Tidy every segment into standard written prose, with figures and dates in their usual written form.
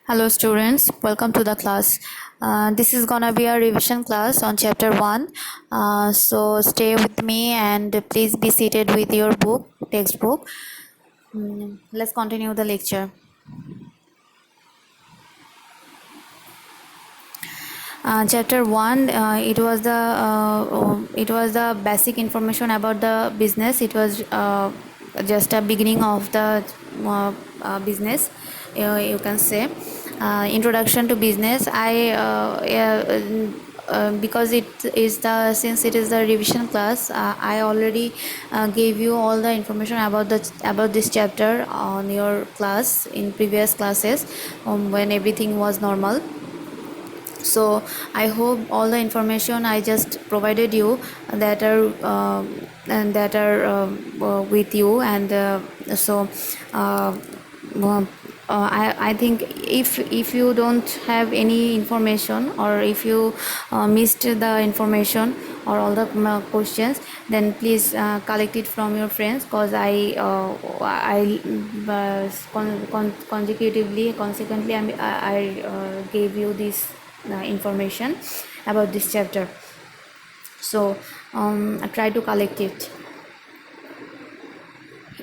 Hello students, welcome to the class. This is gonna be a revision class on chapter 1. So stay with me and please be seated with your textbook. Let's continue the lecture. Chapter 1, it was the basic information about the business. It was just a beginning of the business, you can say. Introduction to business. Because it is the since it is the revision class, I already gave you all the information about this chapter on your class in previous classes, when everything was normal. So I hope all the information I just provided you that are with you, and so uh, I think if you don't have any information, or if you missed the information or all the questions, then please collect it from your friends, because consequently I gave you this information about this chapter. So I try to collect it.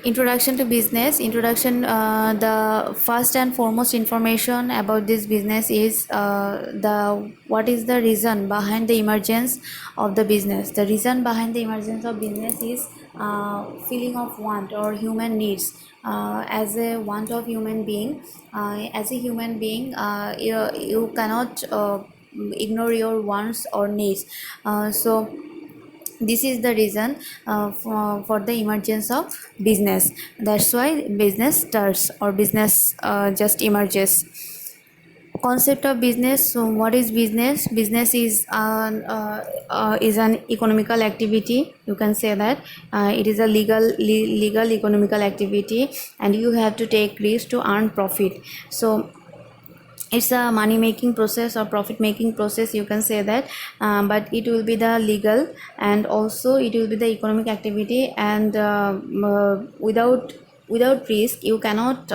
Introduction to business. The first and foremost information about this business is the what is the reason behind the emergence of the business. The reason behind the emergence of business is feeling of want or human needs. As a want of human being, as a human being, you cannot ignore your wants or needs. So this is the reason for the emergence of business. That's why business starts, or business just emerges. Concept of business. So what is business? Business is an economical activity, you can say that. It is a legal economical activity, and you have to take risk to earn profit. So it's a money making process or profit making process, you can say that. But it will be the legal, and also it will be the economic activity, and without risk you cannot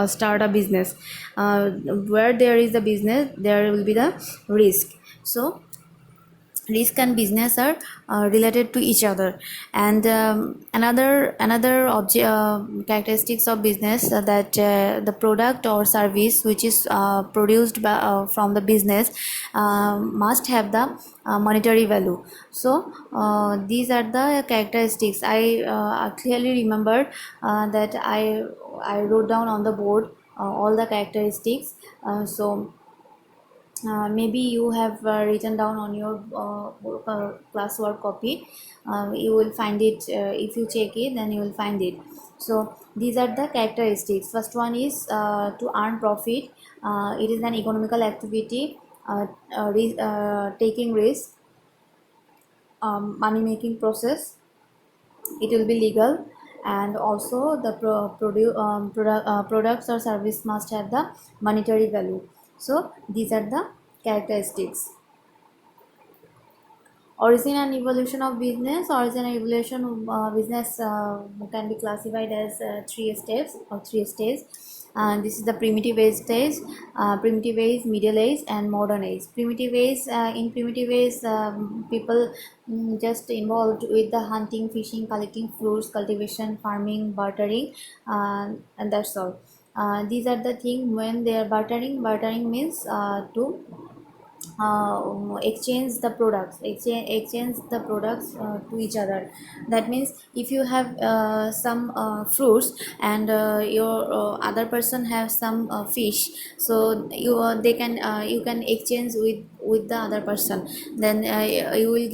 start a business. Where there is a business, there will be the risk. So risk and business are related to each other. And another characteristics of business, that the product or service which is produced from the business must have the monetary value. So these are the characteristics. I clearly remembered that I wrote down on the board all the characteristics. So maybe you have written down on your classwork copy. You will find it. If you check it, then you will find it. So these are the characteristics. First one is to earn profit. It is an economical activity, taking risk, money making process. It will be legal, and also the products or service must have the monetary value. So these are the characteristics. Origin and evolution of business. Origin and evolution of business can be classified as three steps or three stages. This is the primitive age stage, primitive age, middle age, and modern age. Primitive age. In primitive age, people just involved with the hunting, fishing, collecting fruits, cultivation, farming, bartering, and that's all. These are the thing when they are bartering. Bartering means to exchange the products, exchange the products to each other. That means if you have some fruits, and your other person have some fish, so you can exchange with the other person. Then you will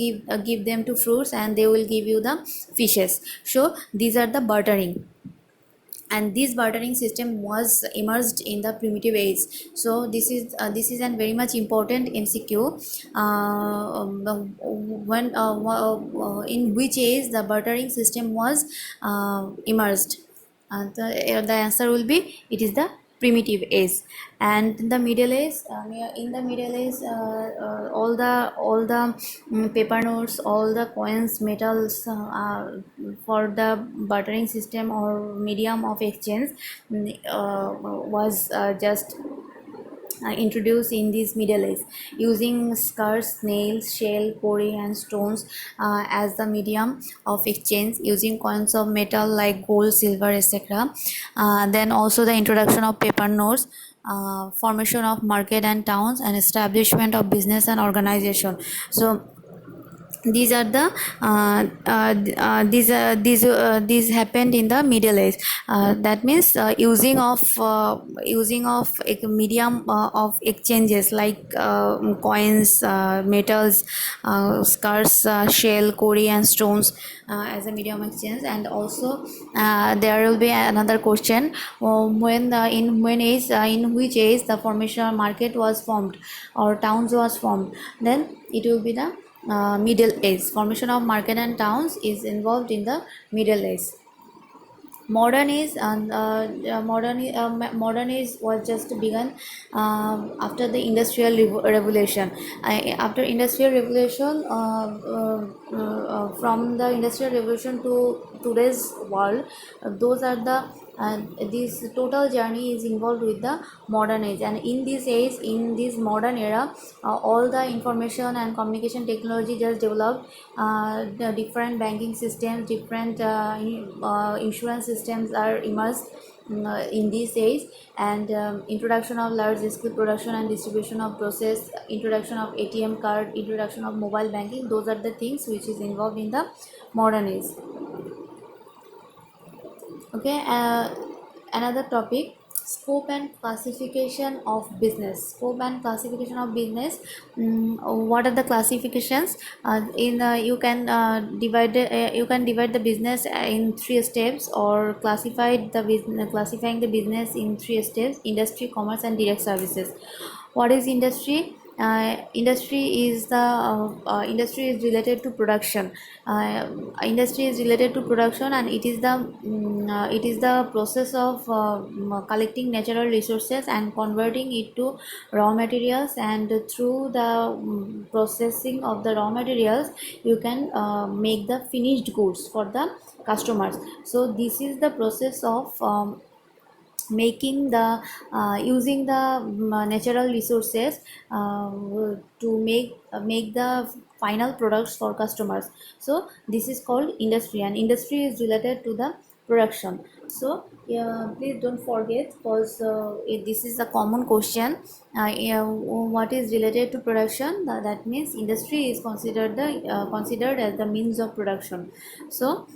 give them to fruits, and they will give you the fishes. So these are the bartering, and this bartering system was emerged in the primitive age. So this is an very much important MCQ. When in which age the bartering system was emerged? The answer will be, it is the primitive age. And in the middle age, all the paper notes, all the coins, metals, for the bartering system or medium of exchange, was just introduced in this middle age, using skulls, snails, shell, quarry and stones as the medium of exchange, using coins of metal like gold, silver, etc. Then also the introduction of paper notes, formation of market and towns, and establishment of business and organization. So these are the these happened in the middle age. That means using of medium of exchanges like coins, metals, scarce, shell, quarry and stones as a medium exchange. And also there will be another question, in which age the formation market was formed or towns was formed. Then it will be the middle age. Formation of market and towns is involved in the middle age. Modern age and modern age was just begun after the industrial revolution. After industrial revolution, from the industrial revolution to today's world, those are the this total journey is involved with the modern age. And in this age, in this modern era, all the information and communication technology just developed. The different banking systems, different insurance systems are emerged in this age. And introduction of large scale production and distribution of process, introduction of ATM card, introduction of mobile banking, those are the things which is involved in the modern age. Okay, another topic, scope and classification of business. Scope and classification of business. What are the classifications? You can divide the business in 3 steps, or classifying the business in 3 steps: industry, commerce and direct services. What is industry? Industry is related to production. Industry is related to production, and it is the process of collecting natural resources and converting it to raw materials. And through the processing of the raw materials, you can make the finished goods for the customers. So this is the process of making the using the natural resources to make the final products for customers. So this is called industry, and industry is related to the production. So please don't forget, because this is a common question. What is related to production? That means industry is considered as the means of production. So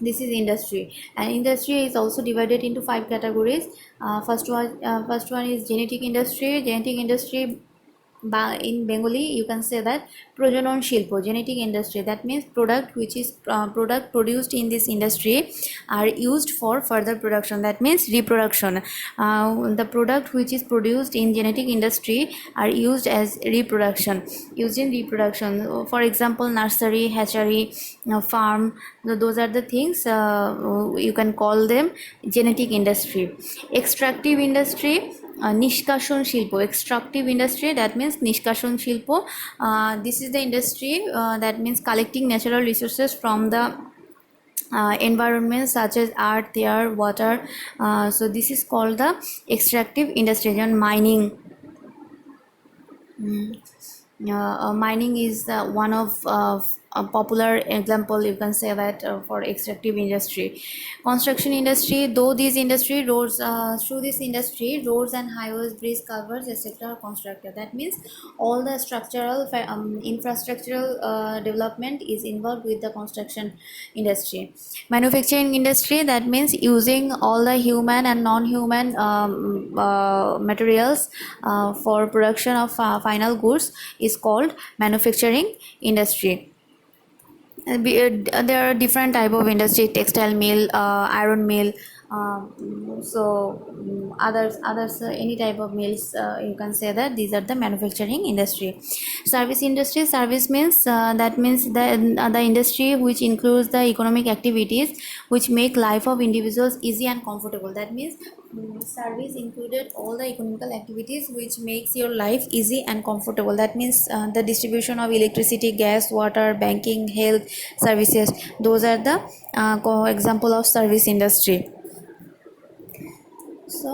this is industry. And industry is also divided into 5 categories. First one is genetic industry. Genetic industry, in Bengali you can say that projonon shilpo, genetic industry. That means product produced in this industry are used for further production. That means reproduction. The product which is produced in genetic industry are used as reproduction, used in reproduction. For example, nursery, hatchery, farm, those are the things you can call them genetic industry. Extractive industry, Nishkashon Shilpo. Extractive industry, that means Nishkashon Shilpo. This is the industry that means collecting natural resources from the environment, such as earth, air, water. So this is called the extractive industry. And mining. Mining is one of a popular example, you can say that, for extractive industry. Construction industry, though this industry roads through this industry roads and highways, bridge, culverts, etc. are constructed. That means all the infrastructural development is involved with the construction industry. Manufacturing industry, that means using all the human and non-human materials for production of final goods is called manufacturing industry. There are different type of industry: textile mill, iron mill, Others any type of meals, you can say that these are the manufacturing industry. Service industry, service means that means the industry which includes the economic activities which make life of individuals easy and comfortable. That means service included all the economical activities which makes your life easy and comfortable. That means the distribution of electricity, gas, water, banking, health services, those are the example of service industry. So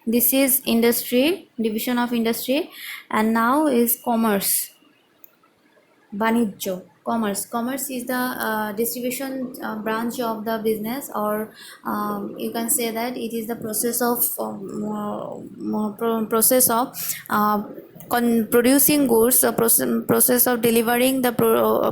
this is industry, division of industry, and now is commerce. Banijjo, commerce is the distribution branch of the business, or you can say that it is the process of uh, producing goods, process of delivering the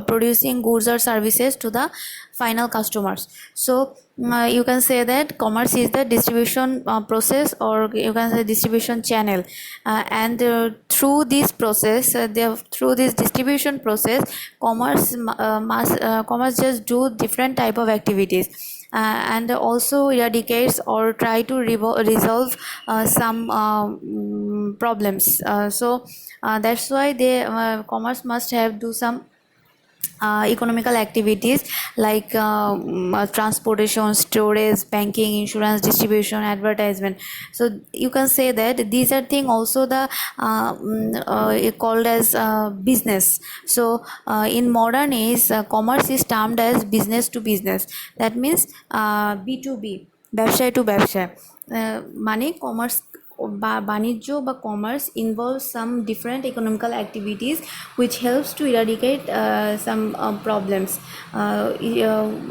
producing goods or services to the final customers. So you can say that commerce is the distribution process, or you can say distribution channel, and through this process, through this distribution process, commerce just do different type of activities, and also eradicates or try to resolve some problems. That's why they commerce must have do some economical activities like transportation, storage, banking, insurance, distribution, advertisement. So you can say that these are things also the called as business. So in modern age, commerce is termed as business to business. That means B2B, ব্যবসায় two ব্যবসায়, মানে commerce বা বাণিজ্য বা commerce involves some different economical activities which helps to eradicate some problems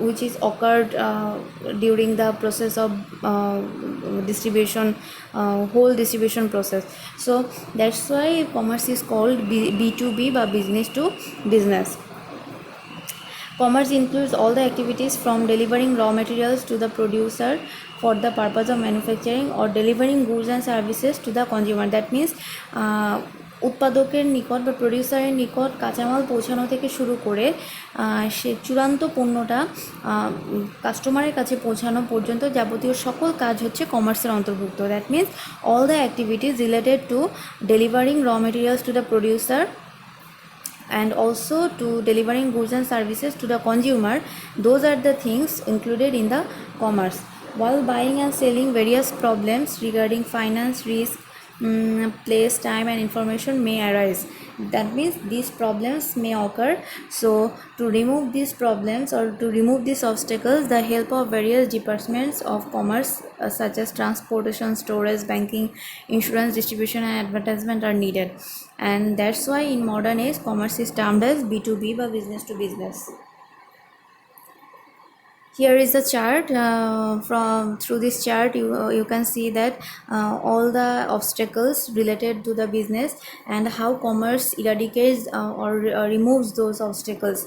which is occurred during the process of distribution, whole distribution process. So that's why commerce is called B2B বা business to business. Commerce includes all the activities from delivering raw materials to the producer for the purpose of manufacturing, or delivering goods and services to the consumer. That means উৎপাদকের নিকট বা প্রডিউসারের নিকট কাঁচামাল পৌঁছানো থেকে শুরু করে সে চূড়ান্ত পণ্যটা কাস্টমারের কাছে পৌঁছানো পর্যন্ত যাবতীয় সকল কাজ হচ্ছে কমার্সের অন্তর্ভুক্ত. That means all the activities related to delivering raw materials to the producer and also to delivering goods and services to the consumer. Those are the things included in the commerce. While buying and selling, various problems regarding finance, risk, place, time and information may arise. That means these problems may occur. So to remove these problems or to remove these obstacles, the help of various departments of commerce such as transportation, storage, banking, insurance, distribution and advertisement are needed. And that's why in modern age commerce is termed as B2B by business to business. Here is the chart. From through this chart you can see that all the obstacles related to the business and how commerce eradicates or removes those obstacles.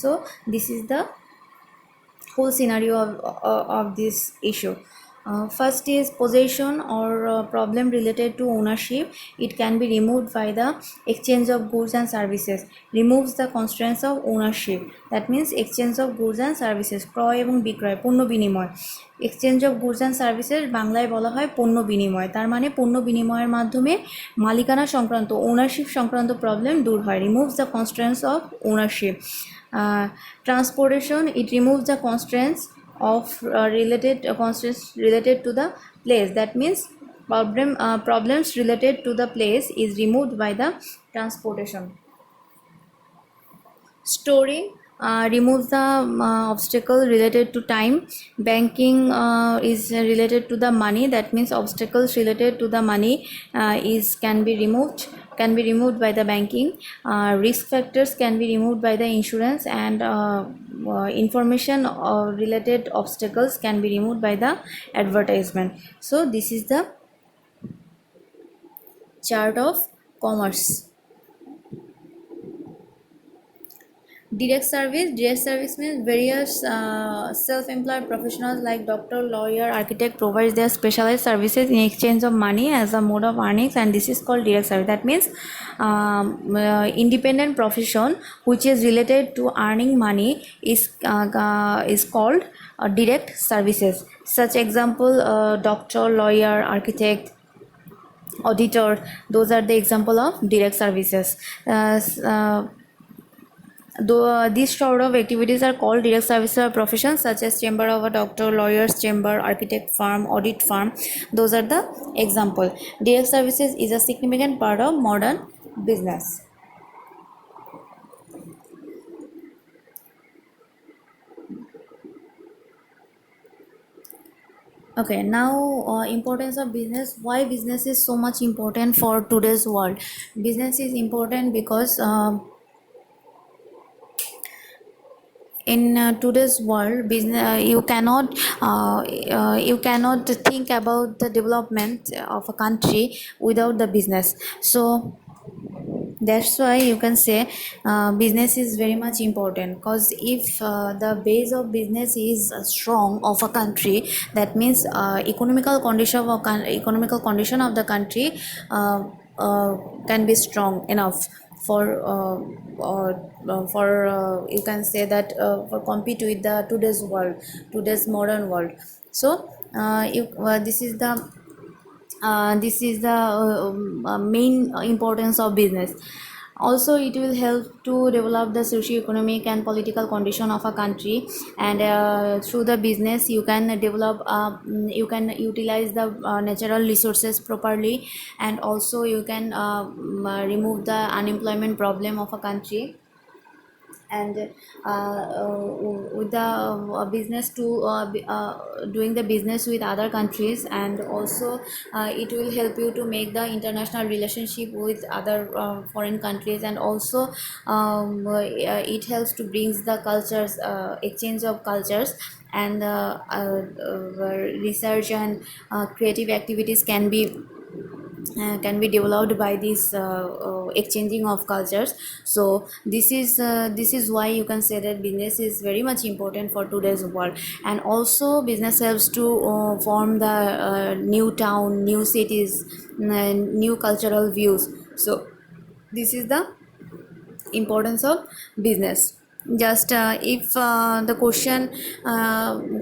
So this is the whole scenario of this issue. First is possession or problem related to ownership. It can be removed by the exchange of goods and services. Removes the constraints of ownership. That means exchange of goods and services. ক্রয় এবং বিক্রয়, পণ্য বিনিময়। Exchange of goods and services বাংলায় বলা হয় পণ্য বিনিময়। তার মানে পণ্য বিনিময়ের মাধ্যমে মালিকানা সংক্রান্ত, ওনারশিপ সংক্রান্ত প্রবলেম দূর হয়। Removes the constraints of ownership. Transportation, it removes the constraints of constraints related to the place. That means problems related to the place is removed by the transportation. Storing removes the obstacle related to time. Banking is related to the money. That means obstacles related to the money can be removed by the banking. Risk factors can be removed by the insurance, and information related obstacles can be removed by the advertisement. So this is the chart of commerce. Direct service means various self-employed professionals like doctor, lawyer, architect provides their specialized services in exchange of money as a mode of earnings, and this is called direct service. That means independent profession which is related to earning money is called direct services. Such example, doctor, lawyer, architect, auditor, those are the example of direct services. Though these sort of activities are called direct service professions, such as chamber of a doctor, lawyers chamber, architect firm, audit firm, those are the example. Direct services is a significant part of modern business. Okay, now importance of business. Why business is so much important for today's world? Business is important because in today's world, business you cannot think about the development of a country without the business. So that's why you can say business is very much important, because if the base of business is strong of a country, that means economical condition of the country can be strong enough for you can say that for compete with the today's modern world. So this is the main importance of business. Also, it will help to develop the socio-economic and political condition of a country, and through the business you can develop you can utilize the natural resources properly, and also you can remove the unemployment problem of a country. And with the business to doing the business with other countries, and also it will help you to make the international relationship with other foreign countries, and also it helps to brings the cultures exchange of cultures, and research and creative activities can be developed by this exchanging of cultures. So this is why you can say that business is very much important for today's world. And also business helps to form the new town, new cities, new cultural views. So this is the importance of business. Just if the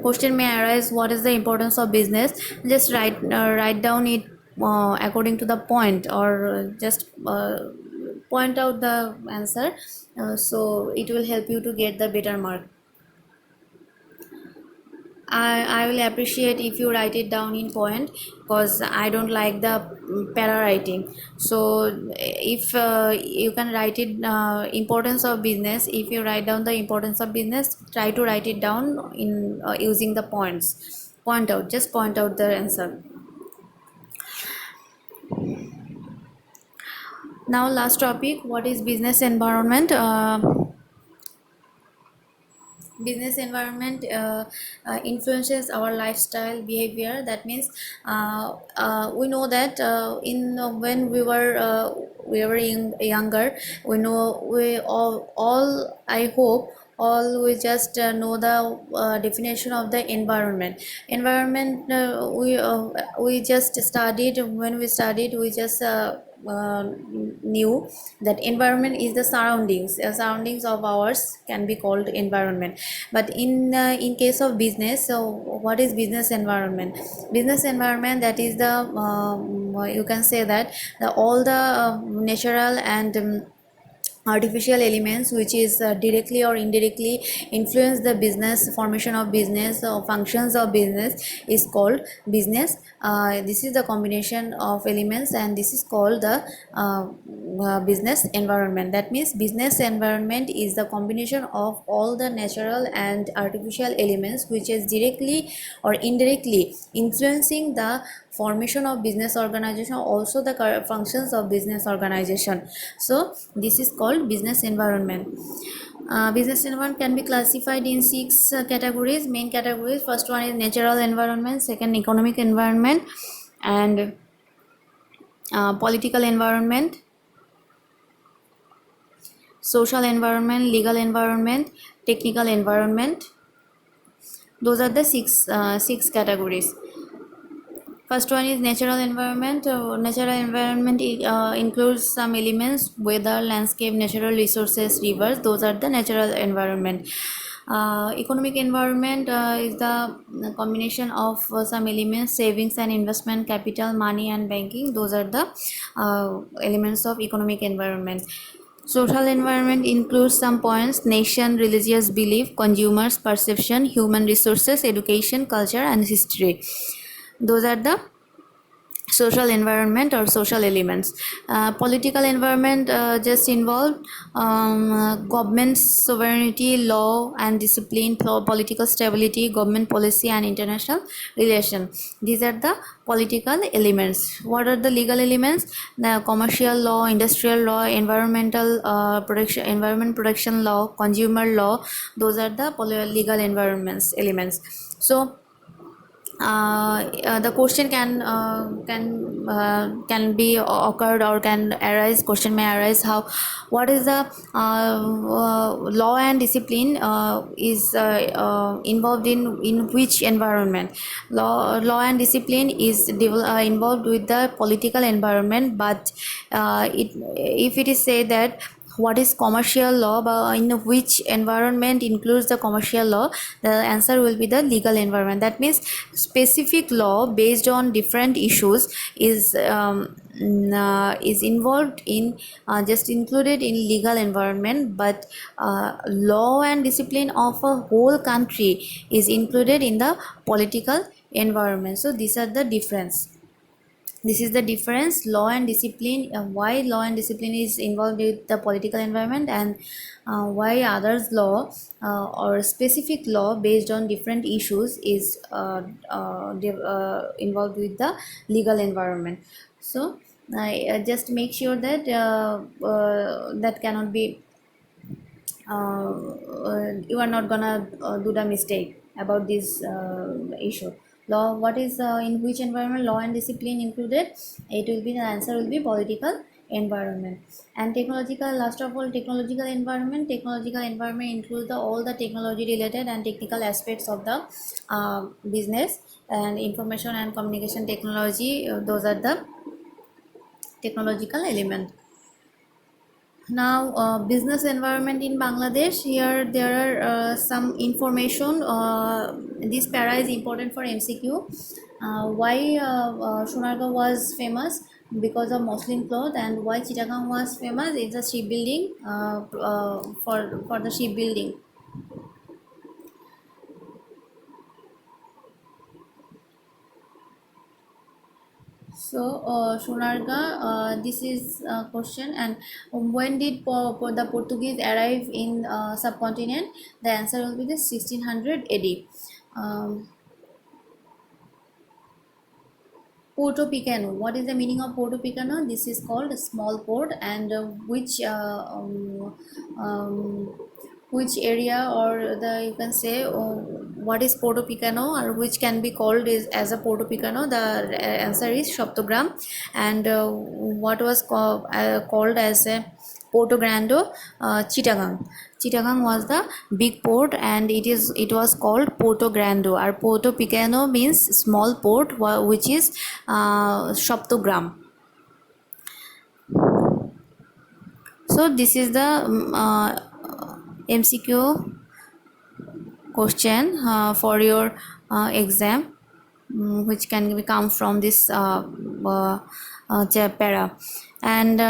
question may arise, what is the importance of business, just write down it according to the point, or just point out the answer, so it will help you to get the better mark. I will appreciate if you write it down in point, because I don't like the para writing. So if you can write it importance of business, if you write down the importance of business, try to write it down in using the points. Just point out the answer. Now last topic, what is business environment? Business environment influences our lifestyle behavior. That means we know that in when we were younger, we know we all I hope all we just know the definition of the environment. We just studied when we studied, we just knew that environment is the surroundings of ours can be called environment. But in case of business, so what is business environment? Business environment, that is the you can say that the all the natural and artificial elements which is directly or indirectly influence the business formation of business or functions of business is called business. This is the combination of elements, and this is called the business environment. That means business environment is the combination of all the natural and artificial elements which is directly or indirectly influencing the formation of business organization, also the functions of business organization. So this is called business environment. Business environment can be classified in 6 categories, main categories. First one is natural environment, second economic environment, and political environment. social environment, legal environment, technical environment. Those are the six categories. First one is natural environment. Natural environment includes some elements: weather, landscape, natural resources, rivers. Those are the natural environment. Economic environment is the combination of some elements: savings and investment, capital, money, and banking. Those are the elements of economic environment. Social environment includes some points: nation, religious belief, consumers, perception, human resources, education, culture, and history. Those are the social environment or social elements. Political environment just involve government sovereignty, law and discipline, political stability, government policy, and international relation. These are the political elements. What are the legal elements? The commercial law, industrial law, environmental protection, environment protection law, consumer law. Those are the legal environments elements. So the question can be occurred or can arise. Question may arise: how, what is the law and discipline is involved in which environment? Law and discipline is involved with the political environment, but if it is said that what is commercial law, but in which environment includes the commercial law, the answer will be the legal environment. That means specific law based on different issues is involved in just included in legal environment, but law and discipline of a whole country is included in the political environment. So these are the difference. This is the difference: law and discipline. Why law and discipline is involved with the political environment, and why others law or specific law based on different issues is involved with the legal environment. So just make sure that that cannot be you are not gonna do the mistake about this issue. Law, what is in which environment law and discipline included? It will be, the answer will be political environment. And technological, last of all, technological environment. Technological environment includes all the technology related and technical aspects of the business and information and communication technology. Those are the technological element. Now business environment in Bangladesh. Here there are some information. This para is important for MCQ. Why Sonargaon was famous? Because of muslin cloth. And why Chittagong was famous? It's a shipbuilding, for the shipbuilding. So Sonargaon, this is a question. And when did the Portuguese arrive in subcontinent? The answer will be the 1600 AD. Porto Pequeno. What is the meaning of Porto Pequeno? This is called a small port, and which area, or the, you can say, what is Porto Pequeno, or which can be called as a Porto Pequeno? The answer is Shoptogram. And what was called as a Porto Grande? Chittagong. Chittagong was the big port, and it was called Porto Grande. Or Porto Pequeno means small port, which is Shoptogram. So this is the MCQ question for your exam, which can come from this para. And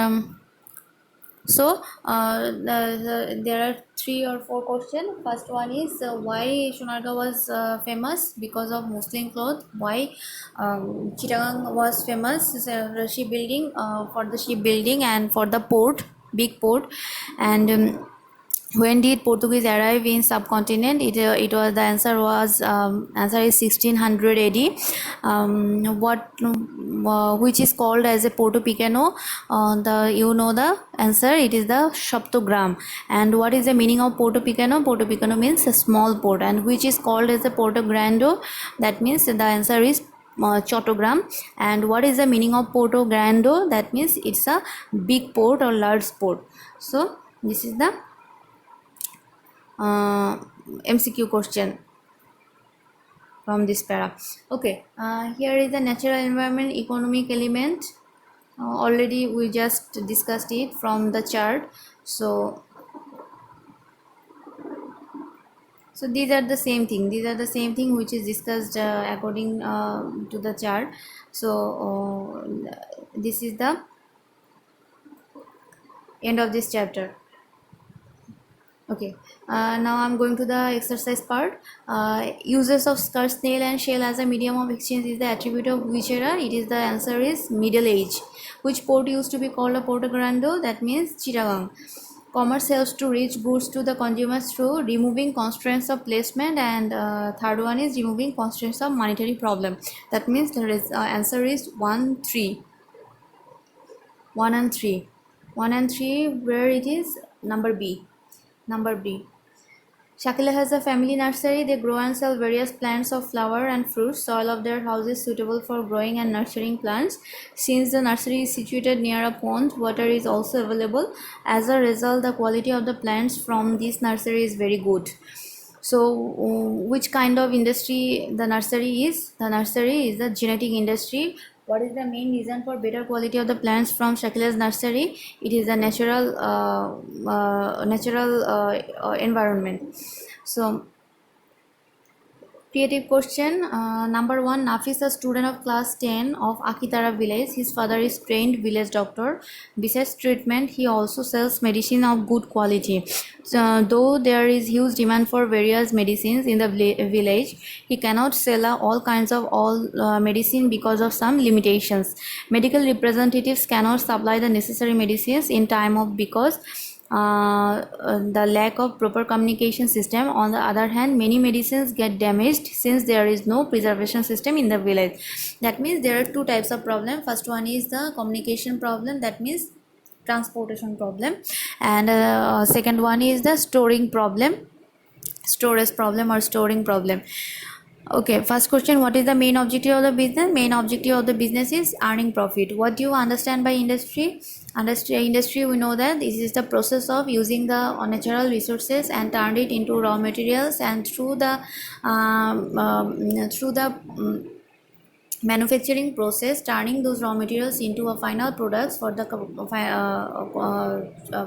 so there are 3 or 4 questions. First one is why Sonargaon was famous? Because of muslin cloth. Why Chittagong was famous? Shipbuilding, for the shipbuilding and for the port, big port. And when did Portuguese arrive in subcontinent? It was, the answer was answer is 1600 AD. Which is called as a Porto Pequeno? The answer, it is the Shoptogram. And what is the meaning of Porto Pequeno? Porto Pequeno means a small port. And which is called as a Porto Grande? That means the answer is Chottogram. And what is the meaning of Porto Grande? That means it's a big port or large port. So This is the MCQ question from this para. Okay, here is the natural environment economic element. Already we just discussed it from the chart. So these are the same thing. These are the same thing which is discussed according to the chart. So this is the end of this chapter. Okay, now I'm going to the exercise part. Uses of skirt, snail and shell as a medium of exchange is the attribute of which era? It is the answer is Middle Age. Which port used to be called a Porto Grande? That means Chittagong. Commerce helps to reach goods to the consumers through removing constraints of placement, and third one is removing constraints of monetary problem. That means the answer is 1 3 1 and 3 1 and 3, where it is number B. Number B. Shakila has a family nursery. They grow and sell various plants of flower and fruits. Soil of their house is suitable for growing and nurturing plants. Since the nursery is situated near a pond, water is also available. As a result, the quality of the plants from this nursery is very good. So, which kind of industry the nursery is? The nursery is the genetic industry. What is the main reason for better quality of the plants from Shakila's nursery? It is the natural environment. So, creative question. Number 1. Nafis, a student of class 10 of Akitara village. His father is trained village doctor. Besides treatment, he also sells medicine of good quality. So, though there is huge demand for various medicines in the village, he cannot sell all kinds of medicine because of some limitations. Medical representatives cannot supply the necessary medicines in time of because the lack of proper communication system. On the other hand, many medicines get damaged since there is no preservation system in the village. That means there are two types of problem. First one is the communication problem, that means transportation problem, and second one is the storage problem or storing problem. Okay, first question, what is the main objective of the business? Main objective of the business is earning profit. What do you understand by industry? Industry, we know that this is the process of using the natural resources and turn it into raw materials, and through the manufacturing process, turning those raw materials into a final products for the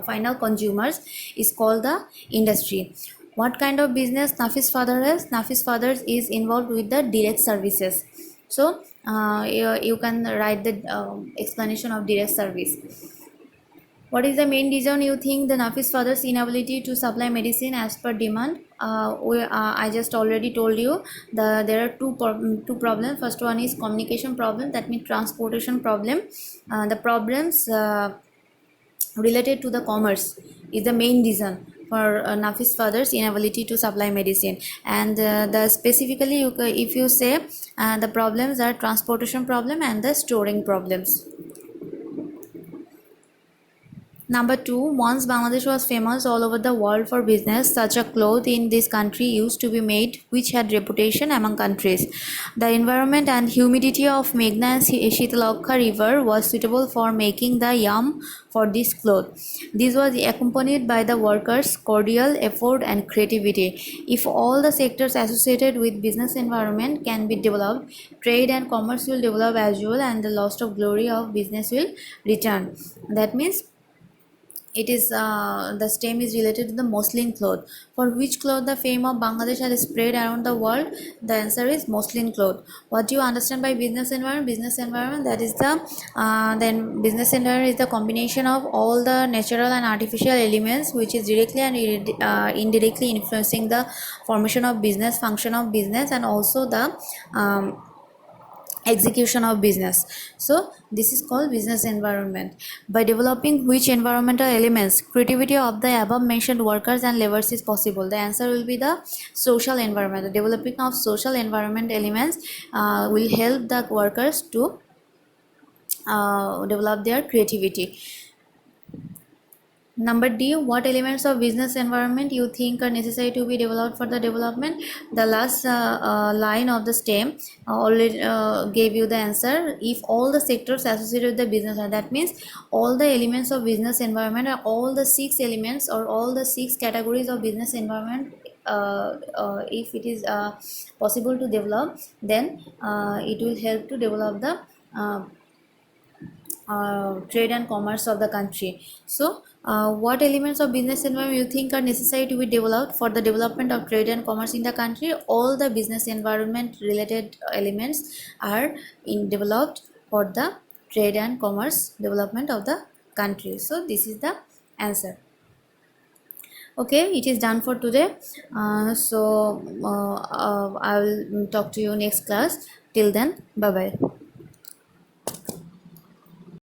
final consumers is called the industry. What kind of business Nafis father is? Nafis father is involved with the direct services. So you can write the explanation of direct service. What is the main reason you think the Nafis father's inability to supply medicine as per demand? I just already told you there are two problems. First one is communication problem, that means transportation problem. The problems related to the commerce is the main reason for Nafis father's inability to supply medicine, and the specifically if you say the problems are transportation problem and the storing problems. Number 2, once Bangladesh was famous all over the world for business. Such a cloth in this country used to be made which had reputation among countries. The environment and humidity of Meghna and Shitalakha river was suitable for making the yarn for this cloth. This was accompanied by the workers' cordial effort and creativity. If all the sectors associated with business environment can be developed, trade and commerce will develop as well, and the loss of glory of business will return. That means it is the stem is related to the muslin cloth. For which cloth the fame of Bangladesh has spread around the world? The answer is muslin cloth. What do you understand by business environment? Business environment, that is the then business environment is the combination of all the natural and artificial elements which is directly and indirectly influencing the formation of business, function of business, and also the execution of business. So this is called business environment. By developing which environmental elements creativity of the above mentioned workers and laborers is possible? The answer will be the social environment. The developing of social environment elements will help the workers to develop their creativity. Number D, what elements of business environment you think are necessary to be developed for the development? The last line of the stem already gave you the answer. If all the sectors associated with the business, that means all the elements of business environment, or all the 6 elements or all the 6 categories of business environment, if it is possible to develop, then it will help to develop the trade and commerce of the country. So what elements of business environment you think are necessary to be developed for the development of trade and commerce in the country? All the business environment related elements are developed for the trade and commerce development of the country. So this is the answer. Okay, it is done for today. I will talk to you next class. Till then, bye bye.